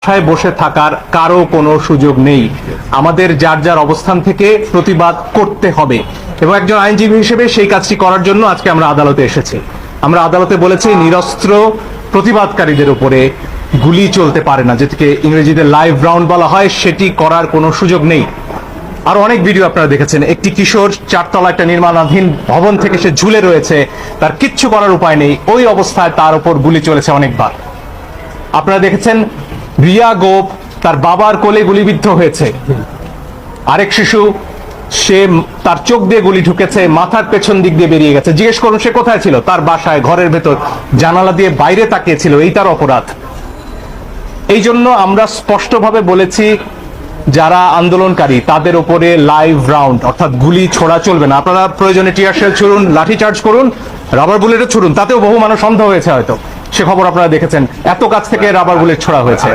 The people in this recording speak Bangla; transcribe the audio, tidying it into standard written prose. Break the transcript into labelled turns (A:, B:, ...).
A: বাসায় বসে থাকার কারো কোনো সুযোগ নেই। আমাদের যার যার অবস্থান থেকে প্রতিবাদ করতে হবে এবং একজন আইনজীবী হিসেবে সেই কাজটি করার জন্য আজকে আমরা আদালতে এসেছি। আমরা আদালতে বলেছি নিরস্ত্র প্রতিবাদকারীদের উপরে গুলি চলতে পারে না, যেটিকে ইংরেজিতে লাইভ রাউন্ড বলা হয়, সেটি করার কোনো সুযোগ নেই। আর অনেক ভিডিও আপনারা দেখেছেন, একটি কিশোর চারতলা একটা নির্মাণাধীন ভবন থেকে সে ঝুলে রয়েছে, তার কিচ্ছু করার উপায় নেই, ওই অবস্থায় তার উপর গুলি চলেছে অনেকবার। আপনারা দেখেছেন রিয়া গোপ তার বাবার কোলে গুলিবিদ্ধ হয়েছে, আরেক শিশু সে তার চোখ দিয়ে গুলি ঢুকেছে, মাথার পেছন দিক দিয়ে বেরিয়ে গেছে। জিজ্ঞেস করুন সে কোথায় ছিল? তার বাসায়, ঘরের ভেতর, জানালা দিয়ে বাইরে তাকিয়েছিল। এই তার অপরাধ। এই জন্য আমরা স্পষ্টভাবে বলেছি যারা আন্দোলনকারী তাদের উপরে লাইভ রাউন্ড অর্থাৎ গুলি ছোড়া চলবে না। আপনারা প্রয়োজনে টিয়ার শেল ছুড়ুন, লাঠি চার্জ করুন, রাবার বুলেটও ছুড়ুন, তাতেও বহু মানুষ অন্ধ হয়েছে হয়তো, সে খবর আপনারা দেখেছেন। এত কাছ থেকে রাবার বুলেট ছোড়া হয়েছে।